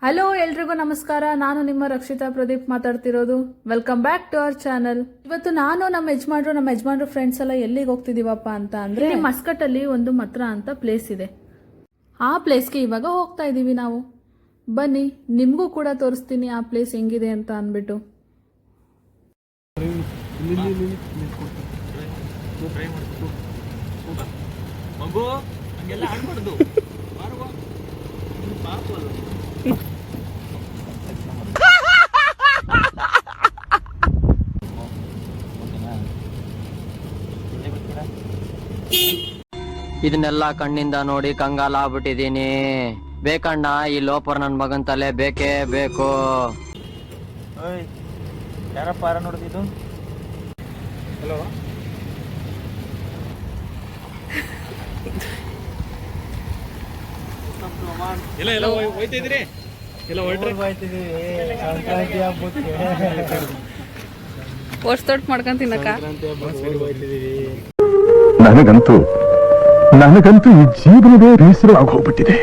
Hello ಎಲ್ರಿಗೂ ನಮಸ್ಕಾರ. ನಾನು ನಿಮ್ಮ ರಕ್ಷಿತಾ ಪ್ರದೀಪ್ ಮಾತಾಡ್ತಿರೋದು. Welcome back to our channel. ಇವತ್ತು ನಾನು ನಮ್ಮ ಯಜಮಾನ್ರು ಫ್ರೆಂಡ್ಸ್ ಎಲ್ಲ ಎಲ್ಲಿಗೆ ಹೋಗ್ತಿದೀವಪ್ಪ ಅಂತ ಅಂದ್ರೆ ಮಸ್ಕಟ್ ಅಲ್ಲಿ ಒಂದು ಮತ್ರ ಅಂತ ಪ್ಲೇಸ್ ಇದೆ. ಆ ಪ್ಲೇಸ್ಗೆ ಇವಾಗ ಹೋಗ್ತಾ ಇದೀವಿ ನಾವು. ಬನ್ನಿ ನಿಮ್ಗೂ ಕೂಡ ತೋರಿಸ್ತೀನಿ ಆ ಪ್ಲೇಸ್ ಹೆಂಗಿದೆ ಅಂತ ಅಂದ್ಬಿಟ್ಟು. ಇದನ್ನೆಲ್ಲ ಕಣ್ಣಿಂದ ನೋಡಿ ಕಂಗಾಲ ಆಗ್ಬಿಟ್ಟಿದೀನಿ. ಬೇಕಣ್ಣ ಈ ಲೋಪರ್ ನನ್ ಮಗನ್ ತಲೆ ಬೇಕೇ ಬೇಕು. ಯಾರಪ್ಪ ಯಾರ ನೋಡಿದ್ದು? ಹಲೋ, ಎಲ್ಲ ಹೋಯ್ತಿದ್ರಿ? ಎಲ್ಲ ಹೋಯ್ತಿದೀವಿ ಸಂಕ್ರಾಂತಿ ಹಬ್ಬಕ್ಕೆ. ವರ್ಷದೊಟ್ಟು ಮಾಡ್ಕೊಂಡ್ ತಿನ್ನಕ ನನಗಂತೂ ಈ ಜೀವನವೇ ಬೇಸರ ಆಗೋಗ್ಬಿಟ್ಟಿದೆ.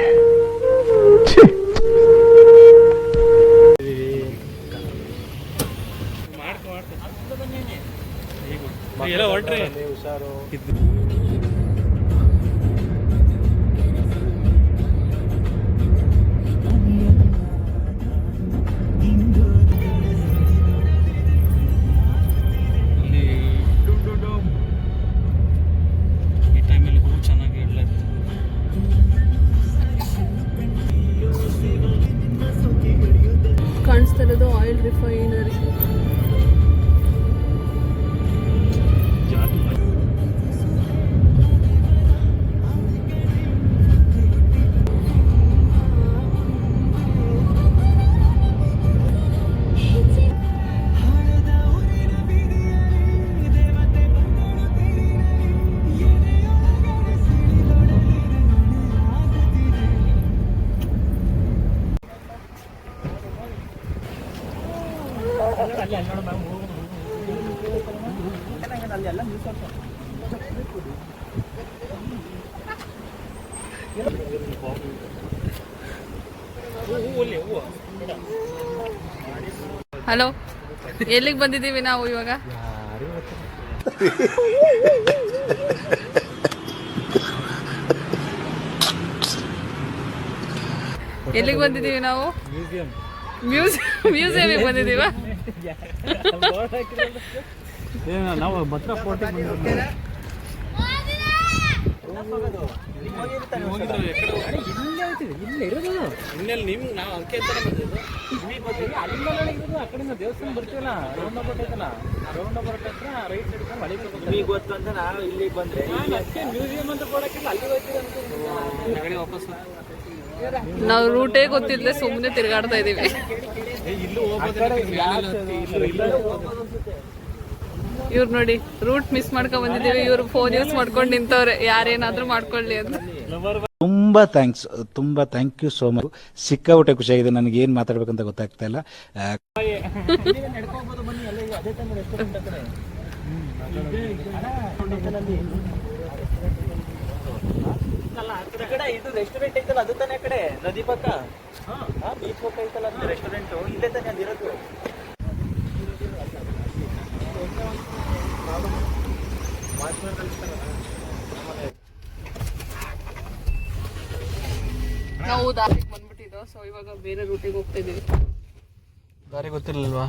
ಹುಷಾರು. ಕಾಣಿಸ್ತಾ ಇರೋದು ಆಯಿಲ್ ರಿಫೈನರಿ. ಹಲೋ, ಎಲ್ಲಿಗೆ ಬಂದಿದ್ದೀವಿ ನಾವು ಇವಾಗ? ಎಲ್ಲಿಗೆ ಬಂದಿದ್ದೀವಿ ನಾವು? ಮ್ಯೂಸಿಯಂಗೆ ಬಂದಿದ್ದೀವ? ನಾವು ಭದ್ರಾ ಫೋರ್ಟಿಗೆ ಬಂದಿದ್ದೀವಿ. ದೇವಸ್ಥಾನ ಬರ್ತೀವಲ್ಲ, ರೌಂಡ್ ಬರ್ತೈತಲ್ಲ, ರೌಂಡ್ ಬರ್ತೈತ್ರ ರೈಟ್ ಸೈಡ್ ಮಳೆ ಗೊತ್ತು ಅಂತ ನಾವು ಇಲ್ಲಿಗೆ ಬಂದ್ರೆ ಮ್ಯೂಸಿಯಂ ಅಂತ ಕೊಡಕ್ಕಿಲ್ಲ, ಅಲ್ಲಿ ಹೋಗ್ತೀವಿ ವಾಪಸ್. ನಾವು ರೂಟೇ ಗೊತ್ತಿಲ್ಲದೆ ಸುಮ್ಮನೆ ತಿರುಗಾಡ್ತಾ ಇದೀವಿ. ಇವ್ರು ನೋಡಿ ರೂಟ್ ಮಿಸ್ ಮಾಡ್ಕೊಂಡ್ ಬಂದಿದ್ದೀವಿ. ಇವ್ರು ಫೋನ್ ಯೂಸ್ ಮಾಡ್ಕೊಂಡು ನಿಂತವ್ರೆ, ಯಾರೇನಾದ್ರೂ ಮಾಡ್ಕೊಳ್ಳಿ ಅಂತ. ತುಂಬಾ ಥ್ಯಾಂಕ್ಸ್, ತುಂಬಾ ಥ್ಯಾಂಕ್ ಯು ಸೋ ಮಚ್. ಸಿಕ್ಕಾಬಿಟ್ಟೆ ಖುಷಿಯಾಗಿದೆ. ನನಗೆ ಏನ್ ಮಾತಾಡ್ಬೇಕಂತ ಗೊತ್ತಾಗ್ತಾ ಇಲ್ಲ. ಇದು ರೆಸ್ಟೋರೆಂಟ್ ಐತಲ್ಲ, ಅದು ತಾನೇ ಕಡೆ ನದಿ ಪಕ್ಕ ಬೀಚ್ ಪಕ್ಕ ಐತಲ್ಲ ಅದು ರೆಸ್ಟೋರೆಂಟ್, ಇಲ್ಲೇ ತಾನೇ ಅದಿರೋದು. ನಾವು ದಾರಿಗೆ ಬಂದ್ಬಿಟ್ಟಿದ್ದೋ, ಸೊ ಇವಾಗ ಬೇರೆ ರೂಟಿಗೆ ಹೋಗ್ತಾ ಇದೀವಿ. ದಾರಿ ಗೊತ್ತಿರ್ಲಿಲ್ವಾ?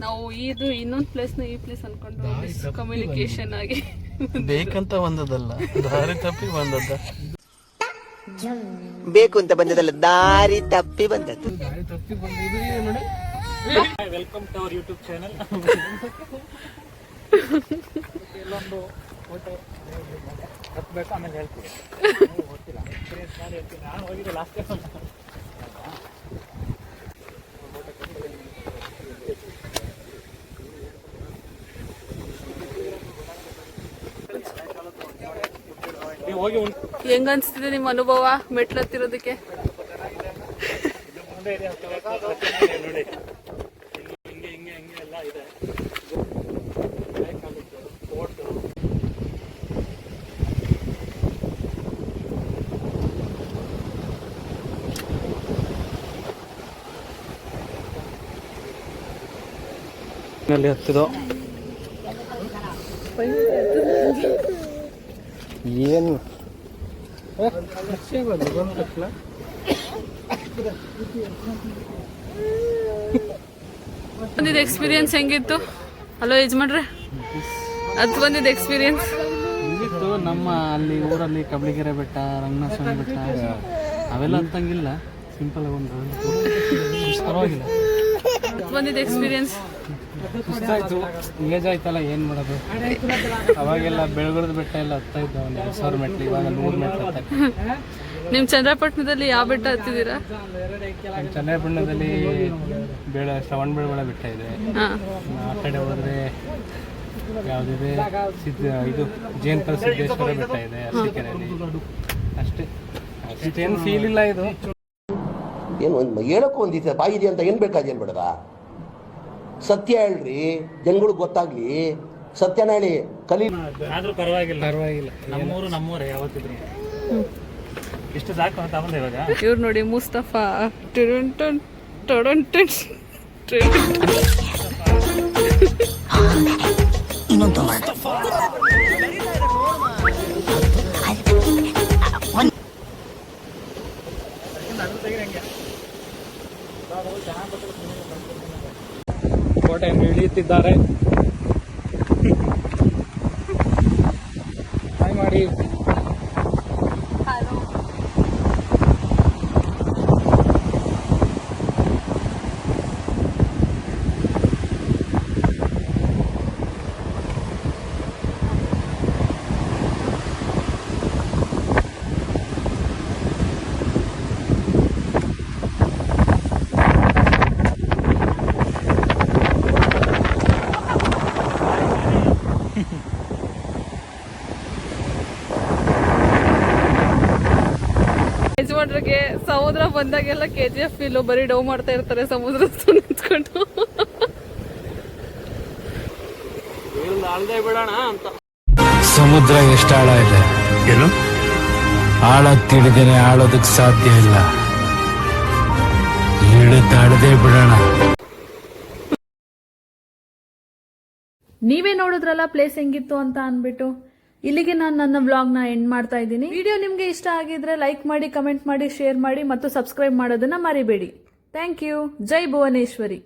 ನಾವು ಇದು ಇನ್ನೊಂದು ಪ್ಲೇಸ್ ನ ಈ ಪ್ಲೇಸ್ ಅನ್ಕೊಂಡು ಕಮ್ಯುನಿಕೇಶನ್ ಆಗಿ ಬೇಕಂತ ಬಂದದಲ್ಲ, ದಾರಿ ತಪ್ಪಿ ಬಂದದ್ದ. ಬೇಕು ಅಂತ ಬಂದದಲ್ಲ, ದಾರಿ ತಪ್ಪಿ ಬಂದದ್ದು. ನೋಡಿ, welcome to our YouTube channel. ಎಲ್ಲೊಂದು ಫೋಟೋ ಹತ್ಬೇಕು, ಆಮೇಲೆ ಹೇಳ್ತೀವಿ. ಗೊತ್ತಿಲ್ಲ, ಎಕ್ಸ್ಪೀರಿಯನ್ಸ್ ಮಾಡಿ ಹೇಳ್ತೀನಿ. ನಾನು ಹೋಗಿದ್ದೆ ಲಾಸ್ಟ್ ಟೈಮ್. ಹೆಂಗ ಅನ್ಸ್ತಿದೆ ನಿಮ್ಮ ಅನುಭವ ಮೆಟ್ಲತ್ತಿರೋದಕ್ಕೆ? ನೋಡಿ, ಹಿಂಗೆ ಎಲ್ಲ ಇದೆ. ಅಲ್ಲಿ ಹತ್ತಿದೋ ಏನು ಬಂದಿದ್ದು ಎಕ್ಸ್ಪೀರಿಯನ್ಸ್ ಹೆಂಗಿತ್ತು? ಹಲೋ ಯಜಮಾನ್ರೆ, ಅದು ಬಂದಿದ್ದು ಎಕ್ಸ್ಪೀರಿಯನ್ಸ್ ಇದಿತ್ತು. ನಮ್ಮ ಅಲ್ಲಿ ಊರಲ್ಲಿ ಕಬ್ಳಿಗೆರೆ ಬೆಟ್ಟ, ರಂಗನಾಥ ಸ್ವಾಮಿ ಬೆಟ್ಟ ಅವೆಲ್ಲ ಅಂತಂಗಿಲ್ಲ, ಸಿಂಪಲ್ ಆಗಿ ಒಂದು ಪರವಾಗಿಲ್ಲ. ಬಂದಿದ್ದು ಎಕ್ಸ್ಪೀರಿಯನ್ಸ್ ಸುಸ್ತಾಯ್ತು, ಏಜ್ ಆಯ್ತಲ್ಲ, ಏನು ಮಾಡೋದು. ಅವಾಗೆಲ್ಲ ಬೆಳಗುಳದ ಬೆಟ್ಟ ಎಲ್ಲ ಹತ್ತಾ ಇದ್ದ, ಒಂದು 2000 ಮೆಟ್ಲು, ಇವಾಗ 100 ಮೆಟ್ಲು ಹತ್ತಾರೆ. ನಿಮ್ಮ ಚಂದ್ರಪಟ್ಟಣದಲ್ಲಿ ಯಾವ ಬೆಟ್ಟ ಹತ್ತಿದ್ದೀರಾ? ಚನ್ನಪಟ್ಟಣದಲ್ಲಿ ಶ್ರವಣ ಬೆಳಗೊಳ ಬೆಟ್ಟ ಇದೆ. ಆ ಕಡೆ ಹೋದ್ರೆ ಯಾವುದಿದೆ, ಇದು ಜೇನ್ಪುರ ಸಿದ್ದೇಶ್ವರ ಬೆಟ್ಟ ಇದೆ ಅರಸೀಕೆರೆಯಲ್ಲಿ. ಅಷ್ಟೇ, ಅಷ್ಟೇನು ಫೀಲ್ ಇಲ್ಲ. ಇದು ಏನು ಹೇಳಕ್ಕೂ ಒಂದಿತ್ತು ಬಾಯಿ ಇದೆ ಅಂತ ಏನ್ ಬೇಕಾದ ಏನ್ ಬೇಡದ, ಸತ್ಯ ಹೇಳ್ರಿ, ಜನಗಳಿಗೆ ಗೊತ್ತಾಗ್ಲಿ, ಸತ್ಯನ ಹೇಳಿ ಕಲಿ. ಆದ್ರೂ ಪರವಾಗಿಲ್ಲ, ನಮ್ಮೂರು ನಮ್ಮೂರೇ ಯಾವತ್ತಿದ್ರು. ಎಷ್ಟು ಸಾಕು ಅಂತ ಬಂದ ಇವಾಗ. ಇವ್ರು ನೋಡಿ ಮುಸ್ತಫಾ ಟುಡುಂಟುನ್ ಟೊಡೊಂಟುನ್ ಕೋಟೆಯನ್ನು ಇಳಿಯುತ್ತಿದ್ದಾರೆ. ಹಾಯ್ ಮಾಡಿ. ಯಜಮಾನ್ರಿಗೆ ಸಮುದ್ರ ಬಂದಾಗೆಲ್ಲ KGF ಫೀಲು, ಬರೀ ಡೌ ಮಾಡ್ತಾ ಇರ್ತಾರೆ ಸಮುದ್ರ ನಿಂತ್ಕೊಂಡು. ಬಿಡೋಣ ಅಂತ. ಸಮುದ್ರ ಎಷ್ಟು ಆಳ ಇದೆ ಏನು ಆಳ ತಿಳಿದೇನೆ ಆಳೋದಕ್ಕೆ ಸಾಧ್ಯ ಇಲ್ಲ. ಇಳಿದಾಡದೆ ಬಿಡೋಣ. ನೀವೇ ನೋಡಿದ್ರಲ್ಲ ಪ್ಲೇಸ್ ಹೆಂಗಿತ್ತು ಅಂತ ಅಂದ್ಬಿಟ್ಟು. ಇಲ್ಲಿಗೆ ನಾನು ನನ್ನ ವ್ಲಾಗ್ನ ಎಂಡ್ ಮಾಡ್ತಾ ಇದ್ದೀನಿ. ವಿಡಿಯೋ ನಿಮಗೆ ಇಷ್ಟ ಆಗಿದ್ರೆ ಲೈಕ್ ಮಾಡಿ, ಕಮೆಂಟ್ ಮಾಡಿ, ಶೇರ್ ಮಾಡಿ ಮತ್ತು ಸಬ್ಸ್ಕ್ರೈಬ್ ಮಾಡೋದನ್ನ ಮರಿಬೇಡಿ. Thank you. ಜೈ ಭುವನೇಶ್ವರಿ.